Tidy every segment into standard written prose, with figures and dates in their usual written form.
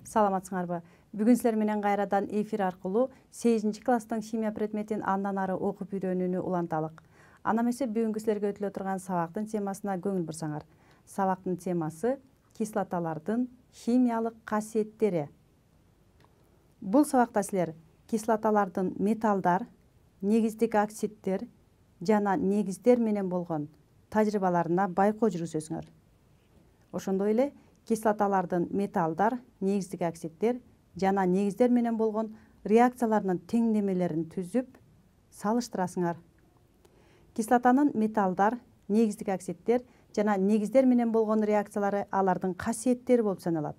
Саламатсыңарбы? Бүгүн силер менен кайрадан эфир аркылуу 8 класстын химия предметин андан ары окуп үйрөнүүнү уланталык. Ана эмесе бүгүнкү силерге өтүлө турган сабактын темасына көңүл бурсаңар. Сабактын темасы кислоталардын химиялык касиеттери. Бул сабакта силер кислоталардын металлдар, негиздик оксидтер жана негиздер менен болгон тажрыйбаларына байкоо жүргүзөсүңөр. Ошондой эле кислоталардын металлдар, негиздик оксидтер жана негиздер менен болгон реакцияларынын теңдемелерин түзүп, салыштырасыңар. Кислотанын металлдар, негиздик оксидтер жана негиздер менен болгон реакциялары алардын касиеттери болуп саналат.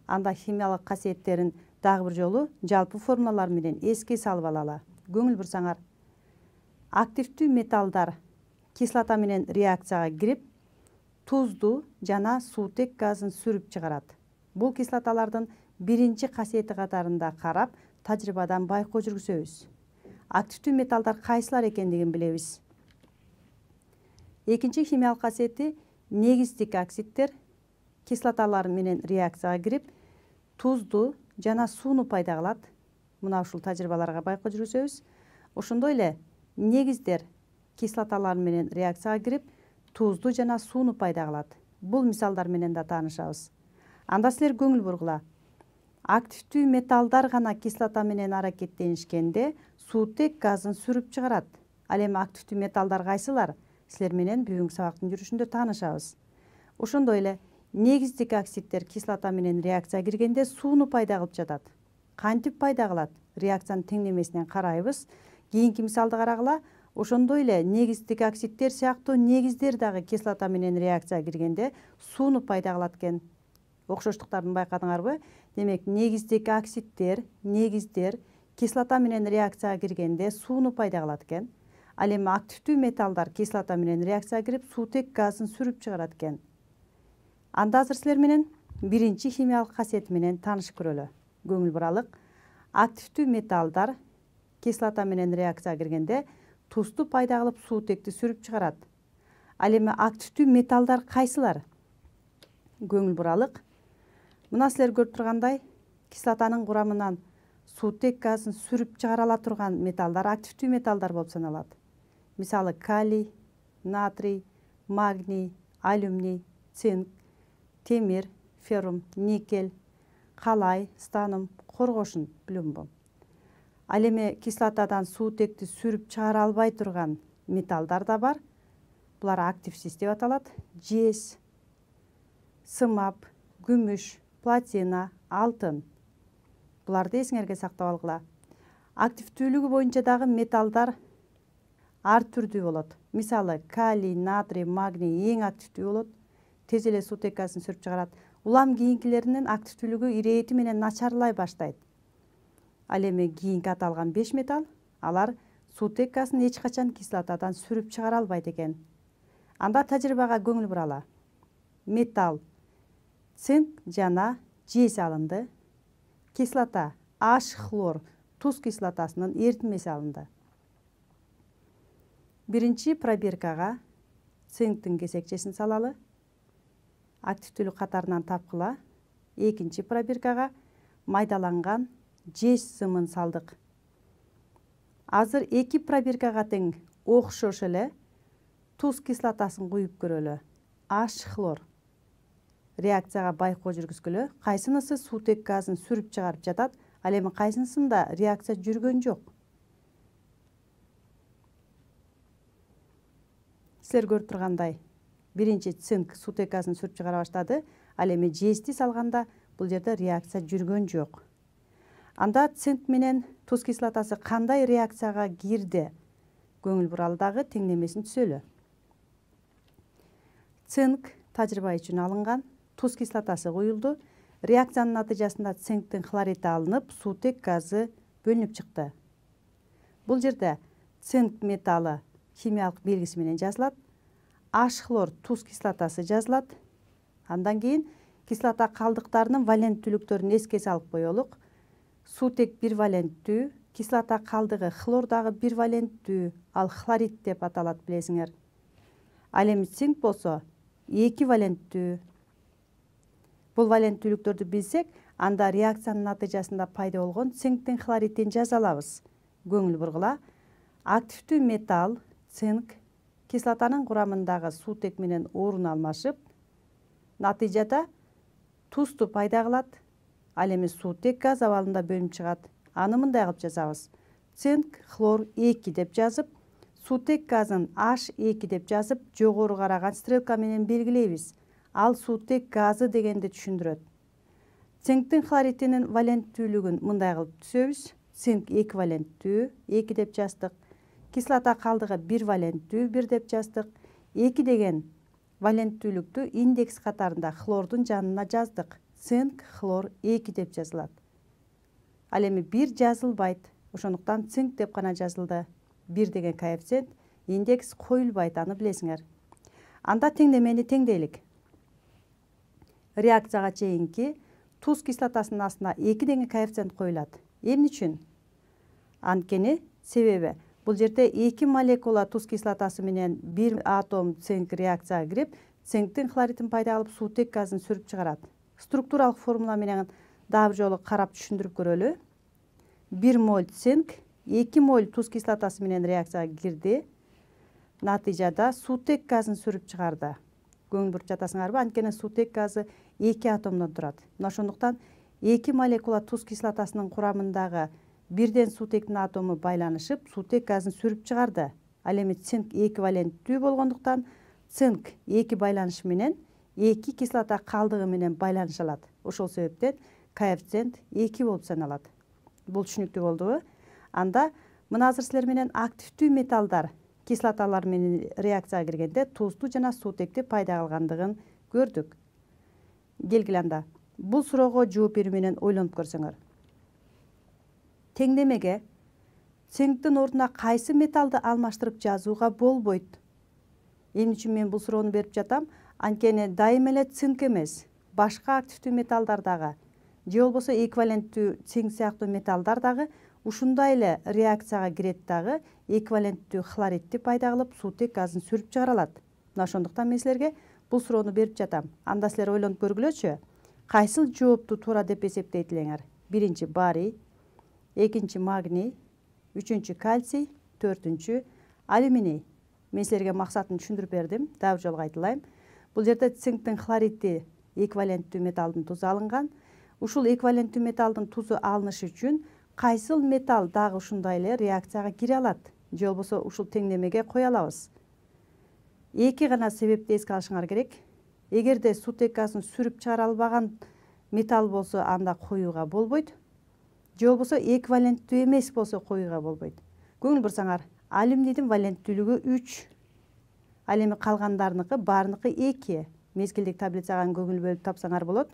Анда химиялык касиеттерин дагы бир жолу жалпы формулалар менен эске салып алалы. Көңүл бурсаңар. Активдүү металлдар кислота менен реакцияга кирип, тузду жана суутек газын сүрүп чыгарат. Бул кислоталардын биринчи касиети катарында карап, тажрыйбадан байкоо жүргүзөбүз. Активдүү металлдар кайсылар экендигин билебиз. Экинчи химиялык касиети негиздик оксидтер кислоталар менен реакцияга кирип, тузду жана сууну пайда кылат. Мына ушул тажрыйбаларга байкоо жүргүзөбүз. Ошондой эле негиздер кислоталар менен реакцияга кирип, тузду жана сууну пайда кылат. Бул мисалдар менен да таанышабыз. Анда силер көңүл бургула. Активдүү металлдар гана кислота менен аракеттенишкенде суутек газын сүрүп чыгарат. Ал эми активдүү металлдар кайсылар? Силер менен бүгүнкү сабактын жүрүшүндө таанышабыз. Ошондой эле негиздик оксидтер кислота менен реакцияга киргенде сууну пайда кылып жатат. Кантип пайда кылат? Реакциянын теңдемесинен карайбыз. Кийинки мисалды карагыла. Ошондой эле негиздик оксидтер сыяктуу негиздер дагы кислота менен реакцияга киргенде сууну пайда кылат экен. Окшоштуктарын байкадыңарбы? Демек, негиздик оксидтер, негиздер кислота менен реакцияга киргенде сууну пайда кылат экен. Ал эми активдүү металлдар кислота менен реакцияга кирип, суутек газын сүрүп чыгарат экен. Анда азыр силер менен биринчи химиялык касиети менен таанышып көрөлү. Көңүл буралык. Активдүү металлдар кислота менен реакцияга киргенде тузду пайда кылып, суутекти сүрүп чыгарат. Ал эми активдүү металлдар кайсылар? Көңүл буралык. Мына силер көрүп тургандай, кислотанын курамынан суутек газын сүрүп чыгара ала турган металлдар активдүү металлдар болуп саналат. Мисалы калий, натрий, магний, алюминий, цинк, темир, феррум, никель, калай, станом, коргошун плюмбум. Ал эми кислотадан суутекти сүрүп чыгара албай турган металлдар да бар. Булар активсиз деп аталат. Жез, сымап, күмүш, платина, алтын. Буларды эсиңерге сактап алгыла. Активдүүлүгү боюнча дагы металлдар ар түрдүү болот. Мисалы калий, натрий, магний эң активдүү болот. Тез эле суутек газын сүрүп чыгарат. Улам кийинкилеринин активдүүлүгү ирэти менен начарлай баштайт. Ал эми кийинки аталган 5 металл, алар суутек газын эч качан кислотадан сүрүп чыгара албайт экен. Анда тажрыйбага көңүл бурала. Металл цинк жана жез алынды. Кислота H-хлор туз кислотасынын эритмеси алынды. Биринчи пробиркага цинктин кесекчесин салалы. Активдүүлүк катарынан тапкыла. Экинчи пробиркага майдаланган жез сымын салдык. Азыр эки пробиркага тең окшош эле туз кислотасын куюп көрөлү. H-хлор. Реакцияга байкоо жүргүзгүлө. Кайсынысы суутек газын сүрүп чыгарып жатат, ал эми кайсынысында реакция жүргөн жок. Силер көрүп тургандай, биринчи цинк суутек газын сүрүп чыгара баштады, ал эми жезди салганда бул жерде реакция жүргөн жок. Анда цинк менен туз кислотасы кандай реакцияга кирди? Көңүл буралы дагы теңдемесин түзөлү. Цинк тажрыйба үчүн алынган, туз кислотасы куюлду. Реакциянын натыйжасында цинктин хлориди алынып, суутек газы бөлүнүп чыкты. Бул жерде цинк металлы химиялык белгиси менен жазылат. H-хлор туз кислотасы жазылат. Андан кийин кислота калдыктарынын валенттүүлүктөрүн эске салып коелук. Суутек бир валенттүү, кислота калдыгы хлор дагы бир валенттүү, ал хлорид деп аталат, билесиңер. Ал эми цинк болсо 2 валенттүү. Бул валенттүүлүктөрдү билсек, анда реакциянын натыйжасында пайда болгон цинктин хлоридин жаза алабыз. Көңүл бургула. Активдүү металл цинк кислотанын курамындагы суутек менен орун алмашып, натыйжада тузду пайда кылат. Ал эми суутек газ абалында бөлүнүп чыгат. Аны мындай кылып жазабыз. Цинк хлор 2 деп жазып, суутек газын H2 деп жазып, жогору караган стрелка менен белгилейбиз. Ал суутек газы дегенди түшүндүрөт. Цинктин хлоридинин валенттүүлүгүн мындай кылып түзөбүз. Цинк эквиваленттүү 2 деп жаздык. Кислота калдыгы 1 валенттүү 1 деп жаздык. 2 деген валенттүүлүктү индекс катарында хлордун жанына жаздык. Цинк хлор 2 деп жазылат. Ал эми 1 жазылбайт. Ошондуктан цинк деп гана жазылды. 1 деген коэффициент индекс коюлбайт, аны билесиңер. Анда теңдемени теңдейлик. Реакцияга чейинки туз кислотасынын астына 2 деген коэффициент коюлат. Эмне үчүн? Анткени себеби бул жерде 2 молекула туз кислотасы менен 1 атом цинк реакцияга кирип, цинктин хлоридин пайда кылып, суутек газын сүрүп чыгарат. Структуралык формула менен дагы жолу карап түшүндүрүп көрөлү. 1 моль цинк 2 моль туз кислотасы менен реакцияга кирди. Натыйжада суутек газын сүрүп чыгарды. Көңүл буруп жатасыңарбы? Анткени суутек газы 2 атомдон турат. Мына ошондуктан 2 молекула туз кислотасынын курамындагы бирден суутектин атому байланышып, суутек газын сүрүп чыгарды. Ал эми цинк эквиваленттүү болгондуктан цинк 2 байланышы менен 2 кислота калдыгы менен байланыша алат. Ошол себептен коэффициент 2 болуп саналат. Бул түшүнүктүү болдубу? Анда мына азыр силер менен активдүү металлдар кислоталар менен реакцияга киргенде тузду жана суутекти пайда кылгандыгын көрдүк. Келгиле анда. Бул суроого жооп берүү менен ойлонуп көрсөңөр. Теңдемеге цинктин ордуна кайсы металлды алмаштырып жазууга болбойт? Эмне үчүн мен бул суроону берип жатам? Анткени дайыма эле цинк эмес, башка активдүү металлдар дагы, же болбосо эквиваленттүү цинк сыяктуу металлдар дагы ушундай эле реакцияга кирет дагы эквиваленттүү хлоридти пайда кылып, суутек газын сүрүп чыгара алат. Мына ошондуктан мен силерге бул суроону берип жатам. Анда силер ойлонуп көргүлөчү. Кайсыл жоопту туура деп эсептейт элеңер? Биринчи барий, экинчи магний, үчүнчү кальций, төртүнчү алюминий. Мен силерге максатын түшүндүрүп бердим. Дагы жолу кайталайм. Бул жерде цинктин хлориди эквиваленттүү металлдын тузу алынган. Ушул эквиваленттүү металлдын тузу алынышы үчүн кайсыл металл дагы ушундай эле реакцияга кире алат? Же болбосо ушул теңдемеге кое алабыз? Эки гана себепти эске алышыңар керек. Эгерде суутек газын сүрүп чыгара албаган металл болсо, анда коюуга болбойт. Же болбосо эквиваленттүү эмес болсо коюуга болбойт. Көңүл бурсаңар, алюминийдин валенттүүлүгү 3. Ал эми калгандарыныкы баарыныкы 2. Мезгилдик таблицага көңүл бөлүп тапсаңар болот.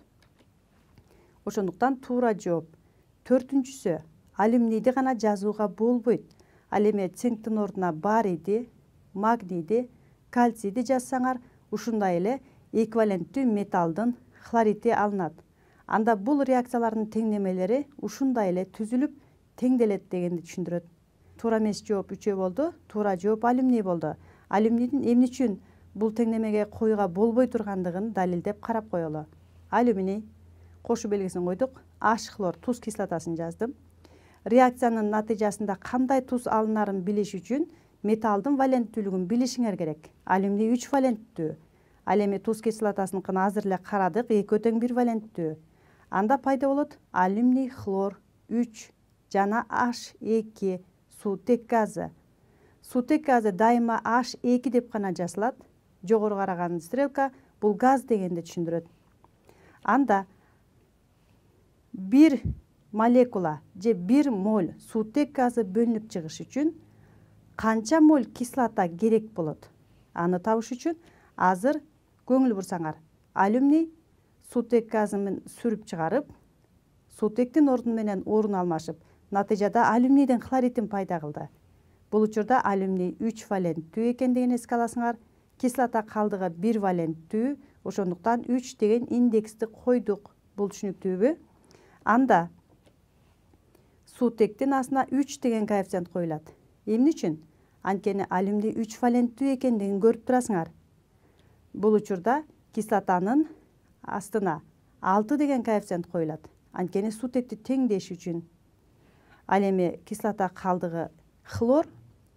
Ошондуктан туура жооп 4-сү. Алюминийди гана жазууга болбойт. Ал эми цинктин ордуна барийди, магнийди, кальцийди жазсаңар, ушундай эле эквиваленттүү металлдын хлориди алынат. Анда бул реакциялардын теңдемелери ушундай эле түзүлүп, теңделет дегенди түшүндүрөт. Туура эмес жооп 3 болду. Туура жооп алюминий болду. Алюминийдин эмне үчүн бул теңдемеге коюуга болбой тургандыгын далилдеп карап коелу. Алюминий кошуу белгисин койдук. H хлор туз кислотасын жаздым. Реакциянын натыйжасында кандай туз алынарын билиш үчүн металлдын валенттүүлүгүн билишиңер керек. Алюминий 3 валенттүү. Ал эми туз кислотасыныкын азыр эле карадык, 2 тең 1 валенттүү. Анда пайда болот алюминий хлор 3 жана H2 суутек газы. Суутек газы дайыма H2 деп гана жазылат. Жогору караган стрелка бул газ дегенди түшүндүрөт. Анда 1 молекула же 1 моль суутек газы бөлүнүп чыгыш үчүн канча моль кислота керек болот? Аны табыш үчүн азыр көңүл бурсаңар, алюминий суутек газын сүрүп чыгарып, суутектин ордуну менен орун алмашып, натыйжада алюминийдин хлоридин пайда кылды. Бул учурда алюминий 3 валенттүү экендигин эске аласыңар. Кислота калдыгы 1 валенттүү, ошондуктан 3 деген индексти койдук. Бул түшүнүктүүбү? Анда суутектин астына 3 деген коэффициент коюлат. Эмне үчүн? Анткени алюминий 3 валенттүү экендигин көрүп турасыңар. Бул учурда кислотанын астына 6 деген коэффициент коюлат. анткени сутекти теңдеш үчүн ал эми кислота калдыгы хлор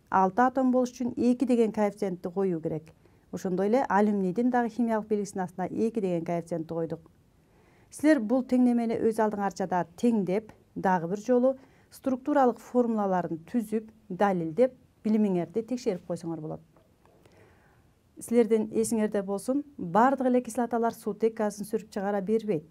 6 атом болуш үчүн 2 деген коэффициентти коюу керек. Ошондой эле алюминдин дагы химиялык белгисинин астына 2 деген коэффициентти койдук. Силер бул теңдемени өз алдыңарча теңдеп, дагы бир жолу структуралык формулаларын түзүп, далилдеп, билимиңерди текшерип койсоңор болот. Силердин эсиңерде болсун, бардык эле кислоталар суутек газын сүрүп чыгара бербейт.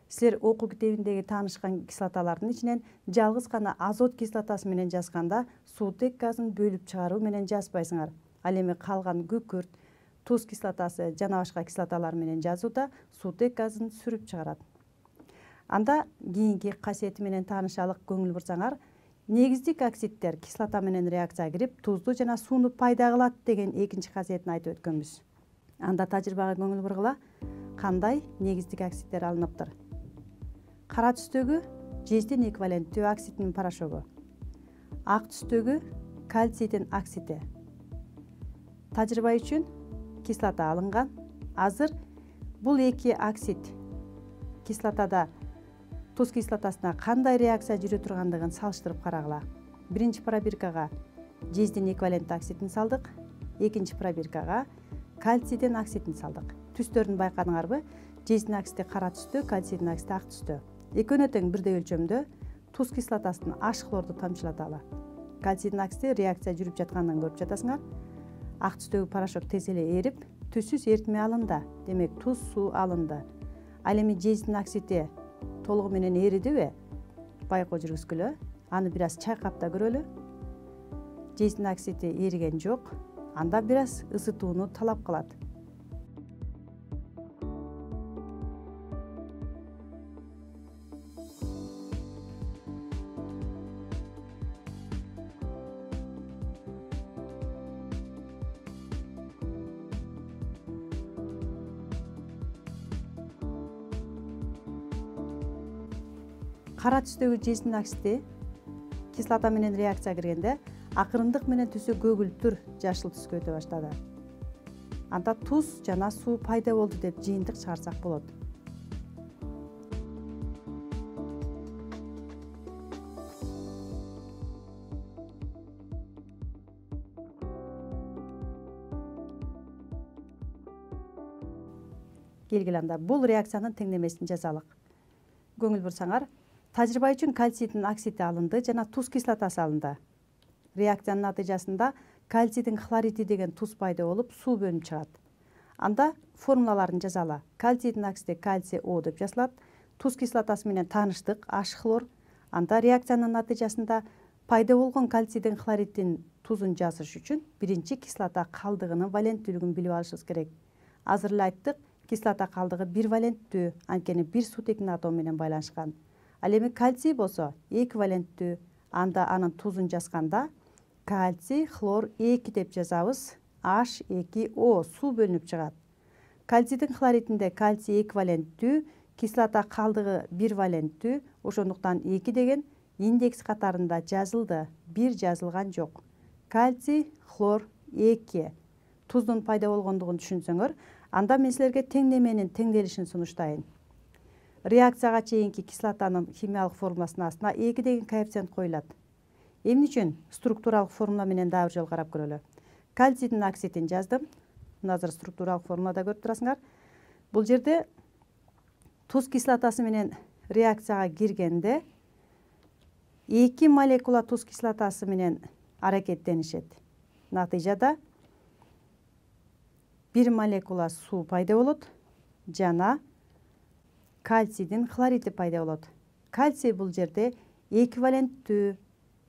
Силер окуу китебиндеги таанышкан кислоталардын ичинен жалгыз гана азот кислотасы менен жазганда суутек газын бөлүп чыгаруу менен жазбайсыңар. Ал эми калган күкүрт, туз кислотасы жана башка кислоталар менен жазууда суутек газын сүрүп чыгарат. Анда кийинки касиети менен таанышалык, көңүл бурсаңар. Негиздик оксидтер кислота менен реакцияга кирип, тузду жана сууну пайда кылат деген экинчи касиетин айтып өткөнбүз. Анда тажрыйбага көңүл бургула. Кандай негиздик оксидтер алыныптыр? Кара түстөгү жездин эквиваленттүү оксидинин порошогу. Ак түстөгү кальцийдин оксиди. Тажрыйба үчүн кислота алынган. Азыр бул эки оксид кислотада туз кислотасына кандай реакция жүрө тургандыгын салыштырып карагыла. Биринчи пробиркага жездин эквиваленттүү оксидин салдык, экинчи пробиркага кальцийдин оксидин салдык. Түстөрүн байкадыңарбы? Жездин оксиди кара түстө, кальцийдин оксиди ак түстө. Экөөнө тең бирдей өлчөмдө туз кислотасынын H хлорду тамчылаталы. Кальцийдин оксиди реакция жүрүп жаткандыгын көрүп жатасыңар. Ак түстөгү порошок тез эле эрип, түзсүз эритме алынды. Демек туз суу алынды. Ал эми жездин оксиди толугу менен эридиби? Байкоо жүргүзгүлө. Аны бир аз чайкап да көрөлү. Жездин оксиди эриген жок. Анда бир аз ысытууну талап кылат. Кара түстөгү жездин оксиди кислота менен реакцияга киргенде акырындык менен түсү көгүлтүр жашыл түскө өтө баштады. Анда туз жана суу пайда болду деп жыйынтык чыгарсак болот. Келгиле анда бул реакциянын теңдемесин жазалык. Көңүл бурсаңар, тажрыйба үчүн кальцийдин оксиди алынды жана туз кислотасы алынды. Реакциянын натыйжасында кальцийдин хлориди деген туз пайда болуп, суу бөлүнүп чыгат. Анда формулаларын жазалы. Кальцийдин оксиди кальций О деп жазылат. Туз кислотасы менен тааныштык H хлор. Анда реакциянын натыйжасында пайда болгон кальцийдин хлоридин тузун жазыш үчүн биринчи кислота калдыгынын валенттүүлүгүн билип алышыбыз керек. Азыр эле айттык, кислота калдыгы бир валенттүү, анткени бир сутектин атому менен байланышкан. Ал эми кальций болсо эквиваленттүү. Анда анын тузун жазганда кальций хлор 2 деп жазабыз. H2O суу бөлүнүп чыгат. Кальцийдин хлоридинде кальций эквиваленттүү, кислота калдыгы бир валенттүү. Ошондуктан 2 деген индекс катарында жазылды, бир жазылган жок. Кальций хлор 2 туздун пайда болгондугун түшүнсөңөр, анда мен силерге теңдеменин теңделишин сунуштайын. Реакцияга чейинки кислотанын химиялык формуласынын астына 2 деген коэффициент коюлат. Эмне үчүн? Структуралык формула менен дагы бир жолу карап көрөлү. Кальцийдин оксидин жаздым. Мына азыр структуралык формулада көрүп турасыңар. Бул жерде туз кислотасы менен реакцияга киргенде 2 молекула туз кислотасы менен аракеттенишет. Натыйжада 1 молекула суу пайда болот жана кальцийдин хлориди пайда болот. Кальций бул жерде эквиваленттүү.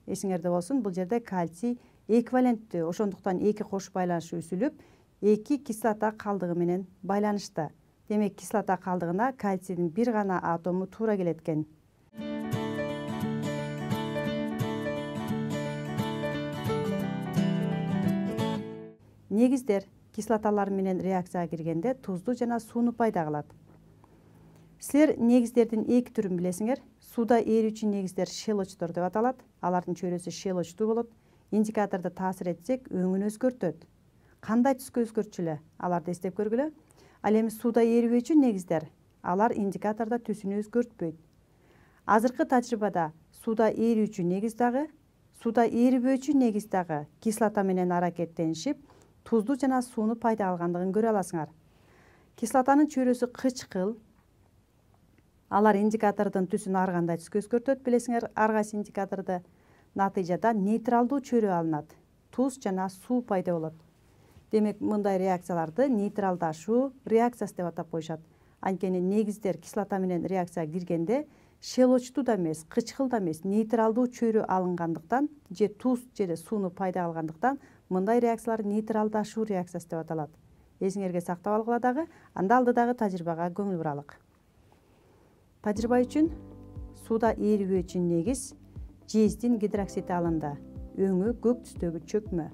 Эсиңерде болсун, бул жерде кальций эквиваленттүү. Ошондуктан 2 кош байланышы үзүлүп, 2 кислота калдыгы менен байланышты. Демек, кислота калдыгына кальцийдин бир гана атому туура келет экен. Негиздер кислоталар менен реакцияга киргенде тузду жана сууну пайда кылат. Силер негиздердин эки түрүн билесиңер. Сууда ээрүүчү негиздер щелочтор деп аталат. Алардын чөйрөсү щелочтуу болот. Индикаторду таасир этсек, өңүн өзгөртөт. Кандай түскө өзгөртчүлө? Аларды эстеп көргүлө. Ал эми сууда ээрүүчү негиздер, алар индикатордо түсүн өзгөртпөйт. Азыркы тажрыйбада сууда ээрүүчү негиз дагы, сууда ээрибөөчү негиз дагы кислота менен аракеттенишип, тузду жана сууну пайда алгандыгын көрө аласыңар. Кислотанын чөйрөсү кычкыл. Алар индикатордун түсүн ар кандай түскө өзгөртөт билесиңер, ар кайсы индикаторду. Натыйжада нейтралдуу чөйрө алынат. Туз жана суу пайда болот. Демек, мындай реакцияларды нейтралдашуу реакциясы деп атап коюшат. Анткени негиздер кислота менен реакцияга киргенде шелочтуу да эмес, кычкыл да эмес, нейтралдуу чөйрө алынгандыктан же туз же сууну пайда алгандыктан мындай реакциялар нейтралдашуу реакциясы деп аталат. Эсиңерге сактап алгыла дагы, анда алдыдагы тажрыйбага көңүл буралык. Тажрыйба үчүн сууда ээрибөөчү негиз жездин гидроксиди алынды. Өңү көк түстөгү чөкмө.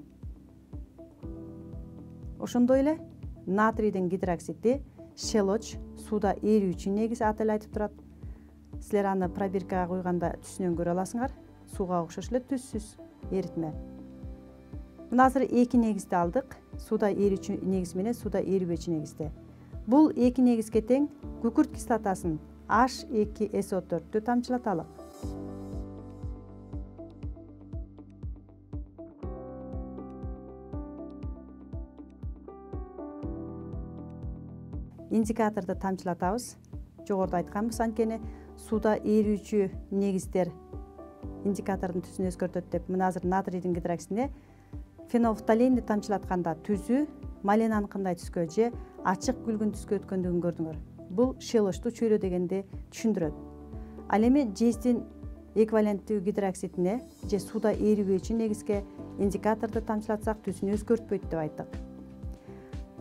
Ошондой эле натрийдин гидроксиди шелоч сууда ээрүүчү негиз аты эле айтып турат. Силер аны пробиркага куйганда түсүнөн көрө аласыңар. Сууга окшош эле түссүз эритме. Мына азыр эки негизди алдык. Сууда ээрүүчү негиз менен сууда ээрибөөчү негизди. Бул эки негизге тең күкүрт кислотасын H2SO4-тү тамчылаталык. Индикаторду тамчылатабыз. Жогоруда айтканбыз, анткени сууда ээрүүчү негиздер индикатордун түсүн өзгөртөт деп. Мына азыр натрийдин гидроксидине фенофталинди тамчылатканда түзү маленаныкындай түскө же ачык күлгүн түскө өткөндүгүн көрдүңөр. Бул шелочтуу чөйрө дегенди түшүндүрөт. Ал эми жездин эквиваленттүү гидроксидине же сууда ээрибөөчү негизге индикаторду тамчылатсак түсүн өзгөртпөйт деп айттык.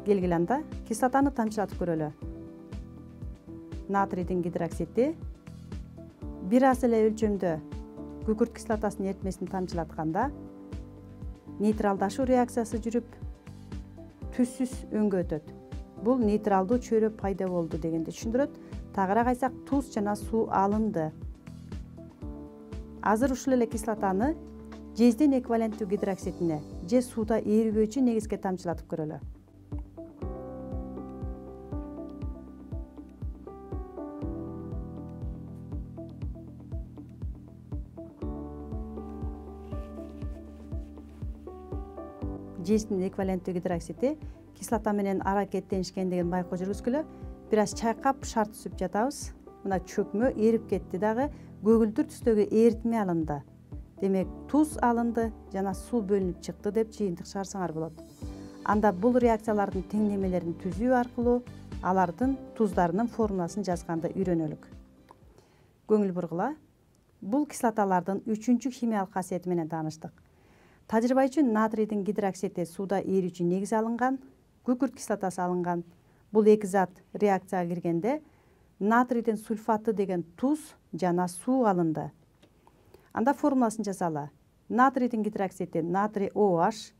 Келгиле анда кислотаны тамчылатып көрөлү. Натрийдин гидроксиди бир аз эле өлчөмдө күкүрт кислотасынын эритмесин тамчылатканда нейтралдашуу реакциясы жүрүп түссүз өңгө өтөт. Бул нейтралдуу чөйрө пайда болду дегенди түшүндүрөт. Тагыраак айтсак, туз жана суу алынды. Азыр ушул эле кислотаны жездин эквиваленттүү гидроксидине же сууда ээрибөөчү негизге тамчылатып көрөлү. Жездин эквиваленттүү гидроксиди кислота менен аракеттенишкендигин байкоо жүргүзгүлө. Бир аз чайкап шарт түзүп жатабыз. Мына чөкмө эрип кетти дагы, көгүлдүр түстөгү эритме алынды. Демек, туз алынды жана суу бөлүнүп чыкты деп жыйынтык чыгарсаңар болот. Анда бул реакциялардын теңдемелерин түзүү аркылуу алардын туздарынын формуласын жазганды үйрөнөлүк. Көңүл бургула. Бул кислоталардын 3-чү химиялык касиети менен тааныштык. Тажрыйба үчүн натрийдин гидроксиди сууда ээрүүчү негиз алынган, күкүрт кислотасы алынган. Бул эки зат реакцияга киргенде натрийдин сульфаты деген туз жана суу алынды. Анда формуласын жазалы. Натрийдин гидроксиди натрий OH,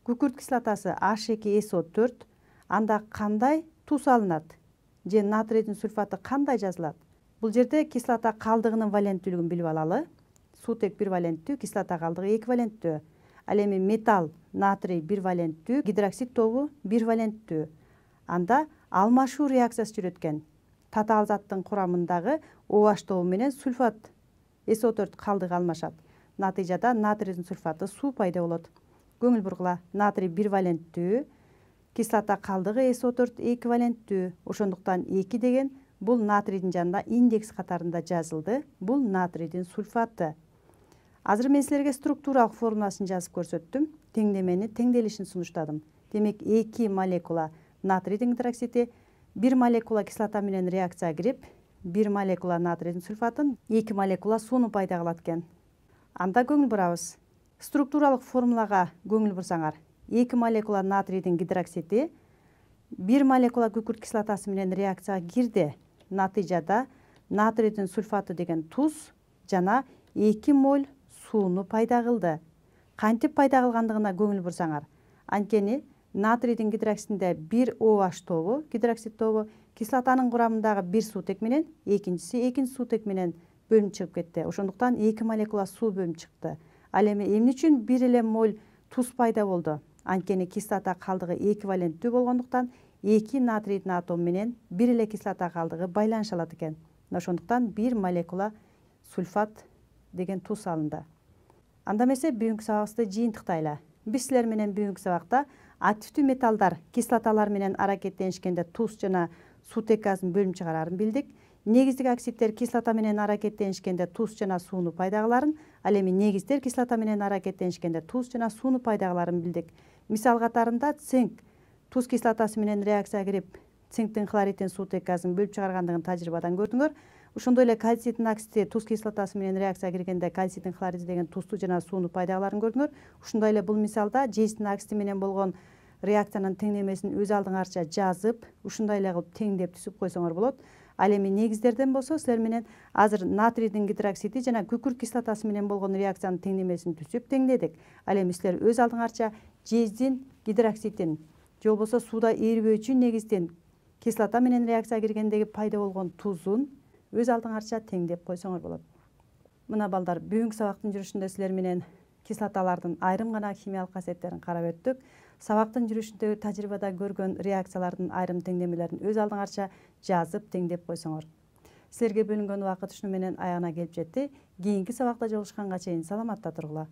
күкүрт кислотасы H2SO4. Анда кандай туз алынат? Же натрийдин сульфаты кандай жазылат? Бул жерде кислота калдыгынын валенттүүлүгүн билип алалы. Суутек бир валенттүү, кислота калдыгы эки валенттүү. Ал эми металл натрий бир валенттүү, гидроксид тобу бир валенттүү. Анда алмашуу реакциясы жүрөткөн. Татаал заттын курамындагы OH тобу менен сульфат SO4 калдыгы алмашат. Натыйжада натрийдин сульфаты суу пайда болот. Көңүл бургула. Натрий бир валенттүү, кислота калдыгы SO4 эки валенттүү. Ошондуктан 2 деген бул натрийдин жанында индекс катарында жазылды. Бул натрийдин сульфаты. Азыр мен силерге структуралык формуласын жазып көрсөттүм. Теңдемени, теңделишин сунуштадым. Демек, 2 молекула натрийдин гидроксиди 1 молекула кислота менен реакцияга кирип, 1 молекула натрийдин сульфатын, 2 молекула сууну пайда кылат экен. Анда көңүл бурабыз. Структуралык формулага көңүл бурсаңар, 2 молекула натрийдин гидроксиди 1 молекула күкүрт кислотасы менен реакцияга кирди. Натыйжада натрийдин сульфаты деген туз жана 2 моль сууну пайда кылды. Кантип пайда кылгандыгына көңүл бурсаңар, анткени натрийдин гидроксидинде 1 OH тобу, гидроксид тобу, кислотанын курамындагы 1 суутек менен, экинчиси 2 суутек менен бөлүнүп чыгып кетти. Ошондуктан 2 молекула суу бөлүнүп чыкты. Ал эми эмне үчүн 1 эле моль туз пайда болду? Анткени кислота калдыгы эквиваленттүү болгондуктан 2 натрийдин атому менен 1 эле кислота калдыгы байланыша алат экен. Ошондуктан 1 молекула сульфат деген туз алынды. Анда эмесе бүгүнкү сабагыбызды жыйынтыктайлы. Биз силер менен бүгүнкү сабакта активдүү металлдар кислоталар менен аракеттенишкенде туз жана суутек газын бөлүм чыгарарын билдик. Негиздик оксидтер кислота менен аракеттенишкенде туз жана сууну пайда кыларын, ал эми негиздер кислота менен аракеттенишкенде туз жана сууну пайда кыларын билдик. Мисал катарында цинк туз кислотасы менен реакцияга кирип, цинктин хлоридин суутек газын бөлүп чыгаргандыгын тажрыйбадан көрдүңөр. Ошондой эле кальцийдин оксиди туз кислотасы менен реакцияга киргенде кальцийдин хлориди деген тузду жана сууну пайда кыларын көрдүңөр. Ошондой эле бул мисалда жездин оксиди менен болгон реакциянын теңдемесин өз алдыңарча жазып, ушундай эле кылып теңдеп түзүп койсоңор болот. Ал эми негиздерден болсо силер менен азыр натрийдин гидроксиди жана күкүрт кислотасы менен болгон реакциянын теңдемесин түзүп теңдедик. Ал эми силер өз алдыңарча жездин гидроксидин же болбосо сууда эрибөөчү негиздин кислота менен реакцияга киргендеги пайда болгон тузун өз алдыңарча теңдеп койсоңор болот. Мына балдар, бүгүнкү сабактын жүрүшүндө силер менен кислоталардын айрым гана химиялык касиеттерин карап өттүк. Сабактын жүрүшүндөгү тажрыйбада көргөн реакциялардын айрым теңдемелерин өз алдыңарча жазып теңдеп койсоңор. Силерге бөлүнгөн убакыт ушуну менен аягына келип жетти. Кийинки сабакта жолугушканга чейин саламатта тургула.